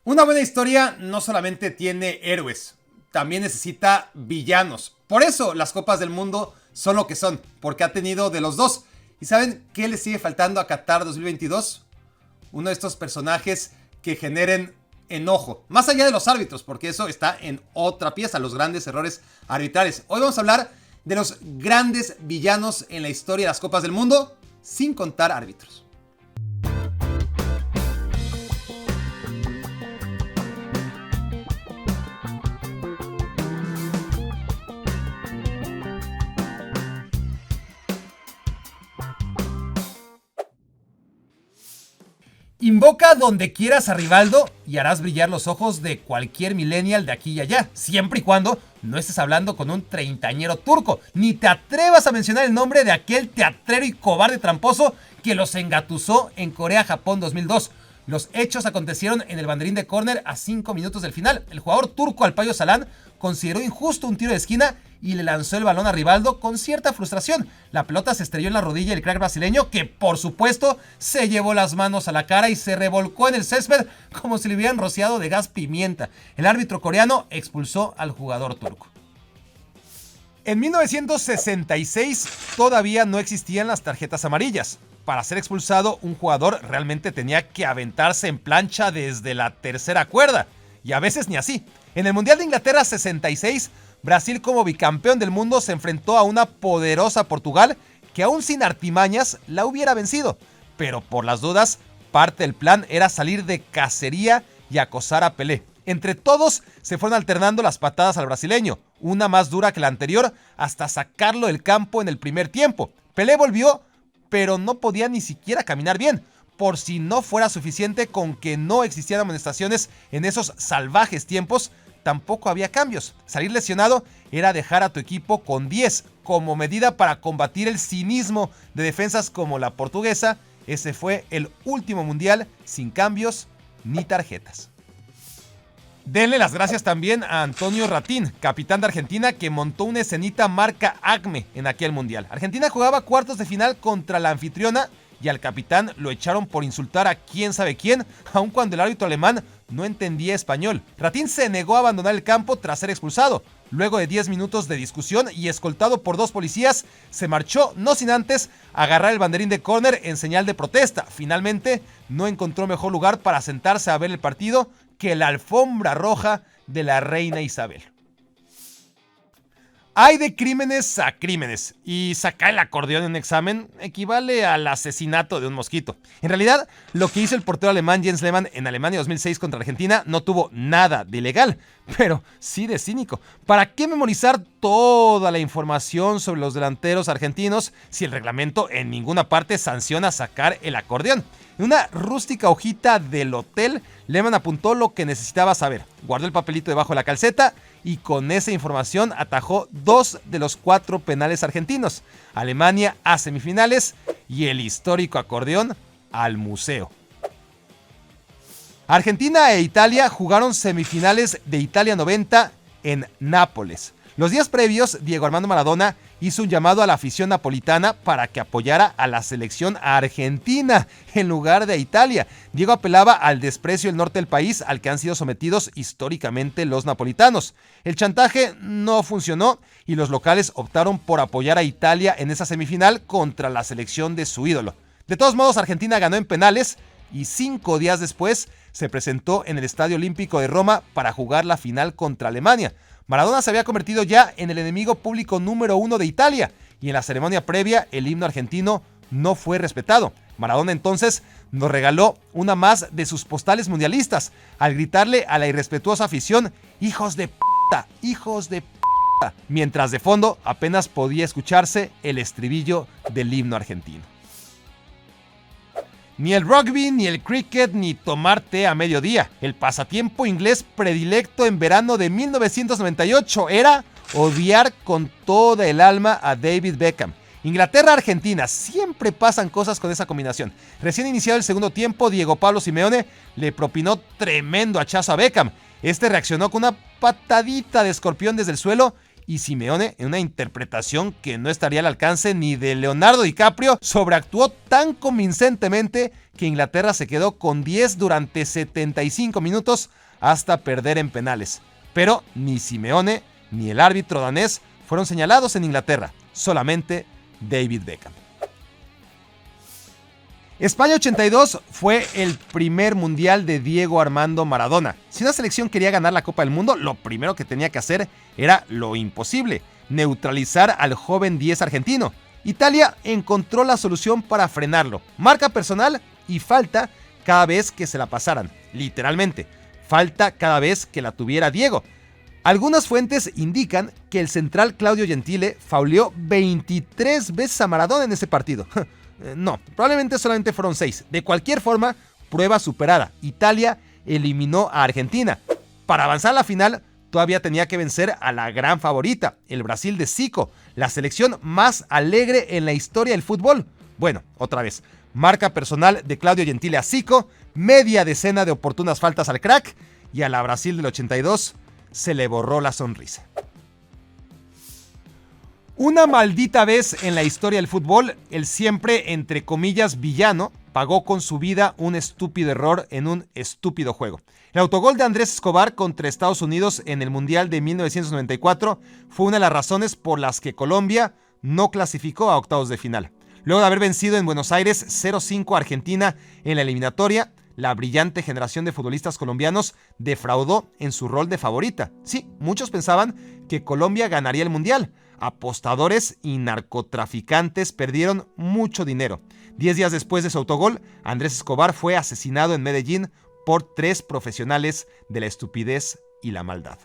Una buena historia no solamente tiene héroes, también necesita villanos. Por eso las Copas del Mundo son lo que son, porque ha tenido de los dos. ¿Y saben qué le sigue faltando a Qatar 2022? Uno de estos personajes que generen enojo, más allá de los árbitros, porque eso está en otra pieza, los grandes errores arbitrales. Hoy vamos a hablar de los grandes villanos en la historia de las Copas del Mundo, sin contar árbitros. Invoca donde quieras a Rivaldo y harás brillar los ojos de cualquier millennial de aquí y allá, siempre y cuando no estés hablando con un treintañero turco, ni te atrevas a mencionar el nombre de aquel teatrero y cobarde tramposo que los engatusó en Corea-Japón 2002. Los hechos acontecieron en el banderín de córner a 5 minutos del final. El jugador turco Alpayo Salán consideró injusto un tiro de esquina y le lanzó el balón a Rivaldo con cierta frustración. La pelota se estrelló en la rodilla del crack brasileño, que por supuesto se llevó las manos a la cara y se revolcó en el césped como si le hubieran rociado de gas pimienta. El árbitro coreano expulsó al jugador turco. En 1966 todavía no existían las tarjetas amarillas. Para ser expulsado, un jugador realmente tenía que aventarse en plancha desde la tercera cuerda, y a veces ni así. En el Mundial de Inglaterra 66, Brasil como bicampeón del mundo se enfrentó a una poderosa Portugal que aún sin artimañas la hubiera vencido, pero por las dudas, parte del plan era salir de cacería y acosar a Pelé. Entre todos se fueron alternando las patadas al brasileño, una más dura que la anterior, hasta sacarlo del campo en el primer tiempo. Pelé volvió, pero no podía ni siquiera caminar bien, por si no fuera suficiente con que no existían amonestaciones en esos salvajes tiempos. Tampoco había cambios. Salir lesionado era dejar a tu equipo con 10. Como medida para combatir el cinismo de defensas como la portuguesa, ese fue el último mundial sin cambios ni tarjetas. Denle las gracias también a Antonio Ratín, capitán de Argentina, que montó una escenita marca Acme en aquel mundial. Argentina jugaba cuartos de final contra la anfitriona y al capitán lo echaron por insultar a quién sabe quién, aun cuando el árbitro alemán no entendía español. Ratín se negó a abandonar el campo tras ser expulsado. Luego de 10 minutos de discusión y escoltado por 2 policías, se marchó, no sin antes agarrar el banderín de córner en señal de protesta. Finalmente, no encontró mejor lugar para sentarse a ver el partido que la alfombra roja de la reina Isabel. Hay de crímenes a crímenes, y sacar el acordeón en un examen equivale al asesinato de un mosquito. En realidad, lo que hizo el portero alemán Jens Lehmann en Alemania 2006 contra Argentina no tuvo nada de ilegal, pero sí de cínico. ¿Para qué memorizar toda la información sobre los delanteros argentinos si el reglamento en ninguna parte sanciona sacar el acordeón? En una rústica hojita del hotel, Lehmann apuntó lo que necesitaba saber, guardó el papelito debajo de la calceta y con esa información atajó 2 de los 4 penales argentinos. Alemania a semifinales y el histórico acordeón al museo. Argentina e Italia jugaron semifinales de Italia 90 en Nápoles. Los días previos, Diego Armando Maradona hizo un llamado a la afición napolitana para que apoyara a la selección argentina en lugar de a Italia. Diego apelaba al desprecio del norte del país al que han sido sometidos históricamente los napolitanos. El chantaje no funcionó y los locales optaron por apoyar a Italia en esa semifinal contra la selección de su ídolo. De todos modos, Argentina ganó en penales y 5 días después se presentó en el Estadio Olímpico de Roma para jugar la final contra Alemania. Maradona se había convertido ya en el enemigo público número 1 de Italia y en la ceremonia previa el himno argentino no fue respetado. Maradona entonces nos regaló una más de sus postales mundialistas al gritarle a la irrespetuosa afición: ¡hijos de p***! ¡Hijos de p***! Mientras de fondo apenas podía escucharse el estribillo del himno argentino. Ni el rugby, ni el cricket, ni tomar té a mediodía. El pasatiempo inglés predilecto en verano de 1998 era odiar con toda el alma a David Beckham. Inglaterra-Argentina, siempre pasan cosas con esa combinación. Recién iniciado el segundo tiempo, Diego Pablo Simeone le propinó tremendo hachazo a Beckham. Este reaccionó con una patadita de escorpión desde el suelo y Simeone, en una interpretación que no estaría al alcance ni de Leonardo DiCaprio, sobreactuó tan convincentemente que Inglaterra se quedó con 10 durante 75 minutos hasta perder en penales. Pero ni Simeone ni el árbitro danés fueron señalados en Inglaterra, solamente David Beckham. España 82 fue el primer mundial de Diego Armando Maradona. Si una selección quería ganar la Copa del Mundo, lo primero que tenía que hacer era lo imposible: neutralizar al joven 10 argentino. Italia encontró la solución para frenarlo: marca personal y falta cada vez que se la pasaran. Literalmente, falta cada vez que la tuviera Diego. Algunas fuentes indican que el central Claudio Gentile fauleó 23 veces a Maradona en ese partido. No, probablemente solamente fueron 6. De cualquier forma, prueba superada. Italia eliminó a Argentina. Para avanzar a la final, todavía tenía que vencer a la gran favorita, el Brasil de Zico, la selección más alegre en la historia del fútbol. Bueno, otra vez, marca personal de Claudio Gentile a Zico, media decena de oportunas faltas al crack, y a la Brasil del 82 se le borró la sonrisa. Una maldita vez en la historia del fútbol, el siempre, entre comillas, villano, pagó con su vida un estúpido error en un estúpido juego. El autogol de Andrés Escobar contra Estados Unidos en el Mundial de 1994 fue una de las razones por las que Colombia no clasificó a octavos de final. Luego de haber vencido en Buenos Aires 0-5 a Argentina en la eliminatoria, la brillante generación de futbolistas colombianos defraudó en su rol de favorita. Sí, muchos pensaban que Colombia ganaría el Mundial. Apostadores y narcotraficantes perdieron mucho dinero. 10 días después de su autogol, Andrés Escobar fue asesinado en Medellín por 3 profesionales de la estupidez y la maldad.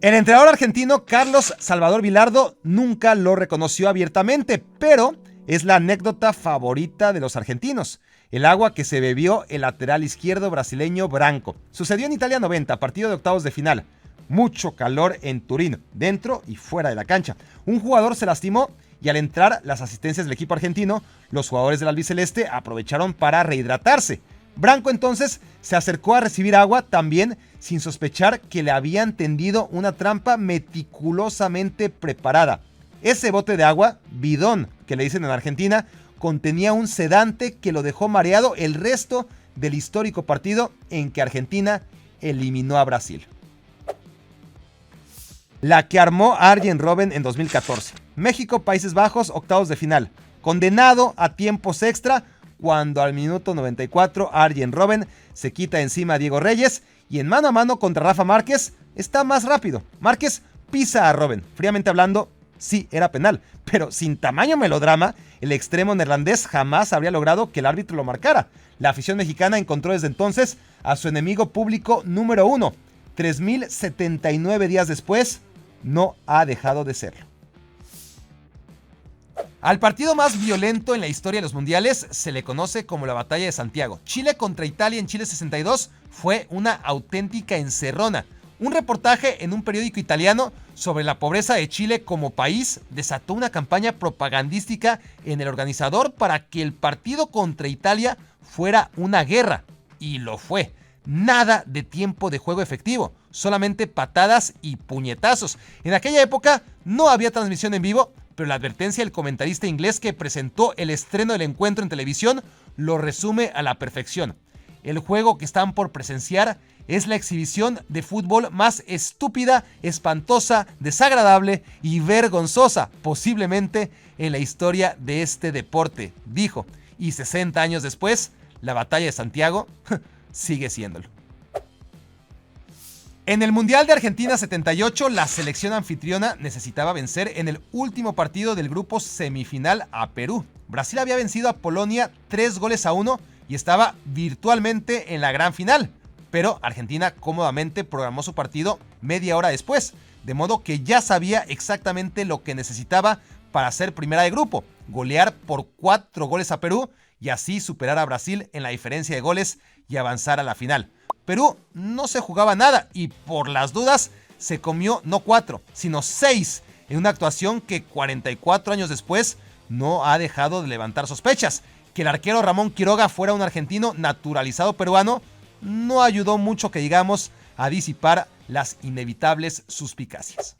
El entrenador argentino Carlos Salvador Vilardo nunca lo reconoció abiertamente, pero es la anécdota favorita de los argentinos: el agua que se bebió el lateral izquierdo brasileño Branco. Sucedió en Italia 90, partido de octavos de final. Mucho calor en Turín, dentro y fuera de la cancha. Un jugador se lastimó y al entrar las asistencias del equipo argentino, los jugadores del albiceleste aprovecharon para rehidratarse. Branco entonces se acercó a recibir agua también, sin sospechar que le habían tendido una trampa meticulosamente preparada. Ese bote de agua, bidón que le dicen en Argentina, contenía un sedante que lo dejó mareado el resto del histórico partido en que Argentina eliminó a Brasil. La que armó Arjen Robben en 2014. México-Países Bajos, octavos de final. Condenado a tiempos extra cuando al minuto 94 Arjen Robben se quita encima a Diego Reyes y en mano a mano contra Rafa Márquez está más rápido. Márquez pisa a Robben. Fríamente hablando, sí, era penal, pero sin tamaño melodrama, el extremo neerlandés jamás habría logrado que el árbitro lo marcara. La afición mexicana encontró desde entonces a su enemigo público número 1. 3079 días después, no ha dejado de serlo. Al partido más violento en la historia de los mundiales se le conoce como la Batalla de Santiago. Chile contra Italia en Chile 62 fue una auténtica encerrona. Un reportaje en un periódico italiano sobre la pobreza de Chile como país desató una campaña propagandística en el organizador para que el partido contra Italia fuera una guerra. Y lo fue. Nada de tiempo de juego efectivo, solamente patadas y puñetazos. En aquella época no había transmisión en vivo, pero la advertencia del comentarista inglés que presentó el estreno del encuentro en televisión lo resume a la perfección. El juego que están por presenciar es la exhibición de fútbol más estúpida, espantosa, desagradable y vergonzosa posiblemente en la historia de este deporte, dijo. Y 60 años después, la Batalla de Santiago sigue siéndolo. En el Mundial de Argentina 78, la selección anfitriona necesitaba vencer en el último partido del grupo semifinal a Perú. Brasil había vencido a Polonia 3-1 y estaba virtualmente en la gran final, pero Argentina cómodamente programó su partido media hora después, de modo que ya sabía exactamente lo que necesitaba para ser primera de grupo: golear por 4 goles a Perú y así superar a Brasil en la diferencia de goles y avanzar a la final. Perú no se jugaba nada y por las dudas se comió no 4, sino 6 en una actuación que 44 años después no ha dejado de levantar sospechas. Que el arquero Ramón Quiroga fuera un argentino naturalizado peruano no ayudó mucho, que digamos, a disipar las inevitables suspicacias.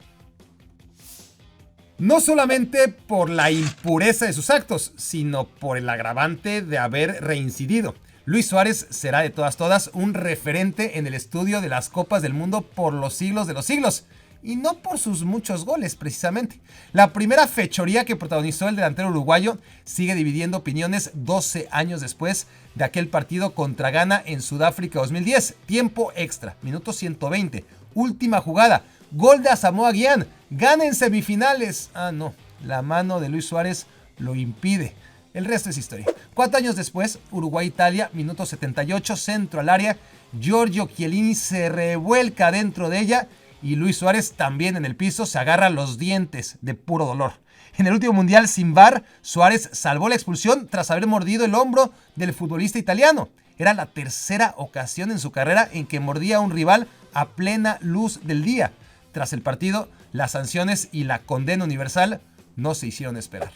No solamente por la impureza de sus actos, sino por el agravante de haber reincidido. Luis Suárez será de todas un referente en el estudio de las Copas del Mundo por los siglos de los siglos. Y no por sus muchos goles, precisamente. La primera fechoría que protagonizó el delantero uruguayo sigue dividiendo opiniones 12 años después de aquel partido contra Ghana en Sudáfrica 2010. Tiempo extra, minuto 120, última jugada, gol de Asamoah Gyan, gana en semifinales. No, la mano de Luis Suárez lo impide. El resto es historia. 4 años después, Uruguay-Italia, minuto 78, centro al área. Giorgio Chiellini se revuelca dentro de ella y Luis Suárez también en el piso se agarra los dientes de puro dolor. En el último mundial sin VAR, Suárez salvó la expulsión tras haber mordido el hombro del futbolista italiano. Era la tercera ocasión en su carrera en que mordía a un rival a plena luz del día. Tras el partido, las sanciones y la condena universal no se hicieron esperar.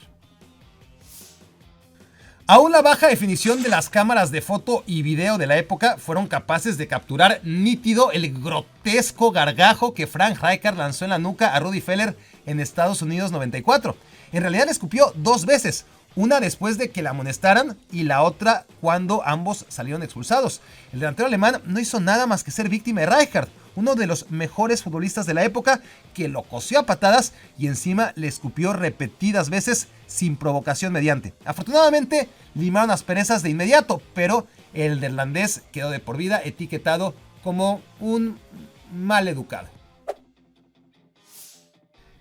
Aún la baja definición de las cámaras de foto y video de la época fueron capaces de capturar nítido el grotesco gargajo que Frank Rijkaard lanzó en la nuca a Rudi Völler en Estados Unidos 94. En realidad le escupió 2 veces, una después de que la amonestaran y la otra cuando ambos salieron expulsados. El delantero alemán no hizo nada más que ser víctima de Rijkaard, uno de los mejores futbolistas de la época, que lo cosió a patadas y encima le escupió repetidas veces sin provocación mediante. Afortunadamente limaron asperezas de inmediato, pero el neerlandés quedó de por vida etiquetado como un mal educado.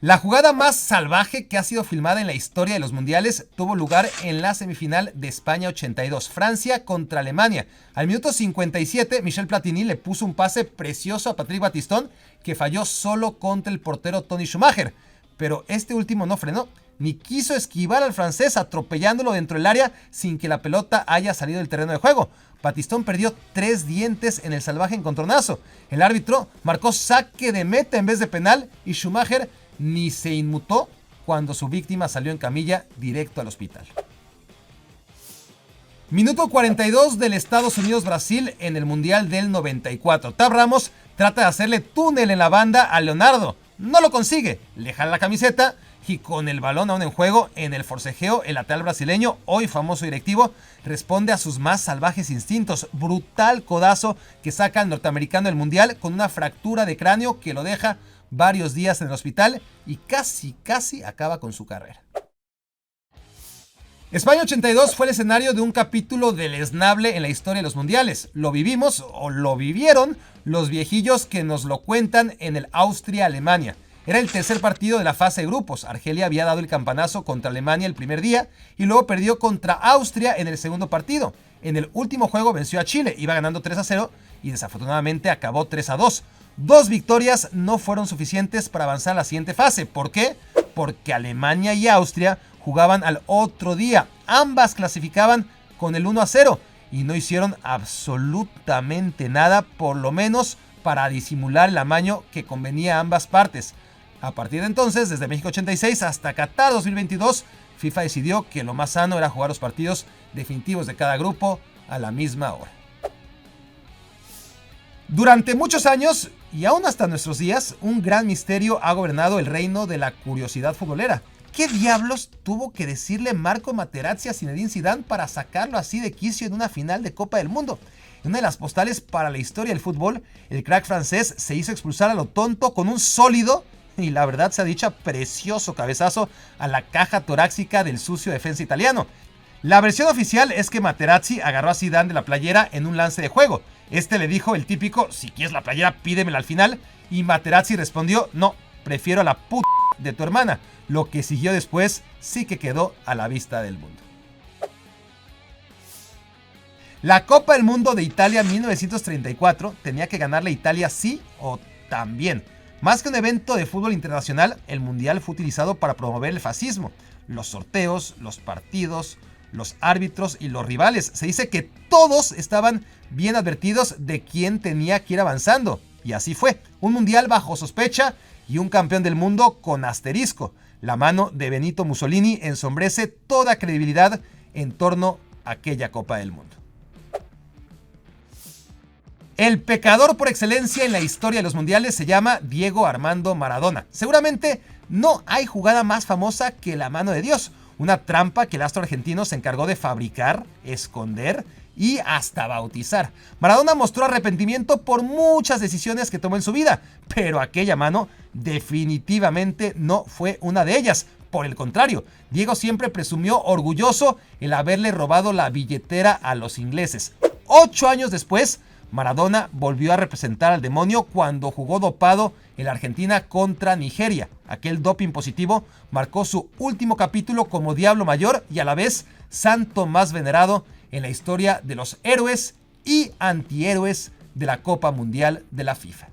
La jugada más salvaje que ha sido filmada en la historia de los mundiales tuvo lugar en la semifinal de España 82, Francia contra Alemania. Al minuto 57, Michel Platini le puso un pase precioso a Patrick Battiston que falló solo contra el portero Toni Schumacher, pero este último no frenó, ni quiso esquivar al francés atropellándolo dentro del área sin que la pelota haya salido del terreno de juego. Battiston perdió 3 dientes en el salvaje encontronazo. El árbitro marcó saque de meta en vez de penal y Schumacher ni se inmutó cuando su víctima salió en camilla directo al hospital. Minuto 42 del Estados Unidos-Brasil en el Mundial del 94. Tab Ramos trata de hacerle túnel en la banda a Leonardo. No lo consigue, le jala la camiseta y con el balón aún en juego en el forcejeo, el lateral brasileño, hoy famoso directivo, responde a sus más salvajes instintos. Brutal codazo que saca al norteamericano del Mundial con una fractura de cráneo que lo deja varios días en el hospital y casi acaba con su carrera. España 82 fue el escenario de un capítulo deleznable en la historia de los mundiales. Lo vivimos o lo vivieron los viejillos que nos lo cuentan en el Austria-Alemania. Era el tercer partido de la fase de grupos. Argelia había dado el campanazo contra Alemania el primer día y luego perdió contra Austria en el segundo partido. En el último juego venció a Chile, iba ganando 3-0 y desafortunadamente acabó 3-2. 2 victorias no fueron suficientes para avanzar a la siguiente fase. ¿Por qué? Porque Alemania y Austria jugaban al otro día. Ambas clasificaban con el 1-0 y no hicieron absolutamente nada, por lo menos para disimular el amaño que convenía a ambas partes. A partir de entonces, desde México 86 hasta Qatar 2022, FIFA decidió que lo más sano era jugar los partidos definitivos de cada grupo a la misma hora. Durante muchos años, y aún hasta nuestros días, un gran misterio ha gobernado el reino de la curiosidad futbolera. ¿Qué diablos tuvo que decirle Marco Materazzi a Zinedine Zidane para sacarlo así de quicio en una final de Copa del Mundo? En una de las postales para la historia del fútbol, el crack francés se hizo expulsar a lo tonto con un sólido, y la verdad se ha dicho, precioso cabezazo a la caja torácica del sucio defensa italiano. La versión oficial es que Materazzi agarró a Zidane de la playera en un lance de juego. Este le dijo el típico, si quieres la playera pídemela al final, y Materazzi respondió, no, prefiero a la puta de tu hermana. Lo que siguió después sí que quedó a la vista del mundo. La Copa del Mundo de Italia 1934 tenía que ganarle a Italia sí o también. Más que un evento de fútbol internacional, el mundial fue utilizado para promover el fascismo. Los sorteos, los partidos, los árbitros y los rivales. Se dice que todos estaban bien advertidos de quién tenía que ir avanzando. Y así fue. Un mundial bajo sospecha y un campeón del mundo con asterisco. La mano de Benito Mussolini ensombrece toda credibilidad en torno a aquella Copa del Mundo. El pecador por excelencia en la historia de los mundiales se llama Diego Armando Maradona. Seguramente no hay jugada más famosa que la mano de Dios, una trampa que el astro argentino se encargó de fabricar, esconder y hasta bautizar. Maradona mostró arrepentimiento por muchas decisiones que tomó en su vida, pero aquella mano definitivamente no fue una de ellas. Por el contrario, Diego siempre presumió orgulloso el haberle robado la billetera a los ingleses. 8 años después, Maradona volvió a representar al demonio cuando jugó dopado en la Argentina contra Nigeria. Aquel doping positivo marcó su último capítulo como Diablo Mayor y a la vez santo más venerado en la historia de los héroes y antihéroes de la Copa Mundial de la FIFA.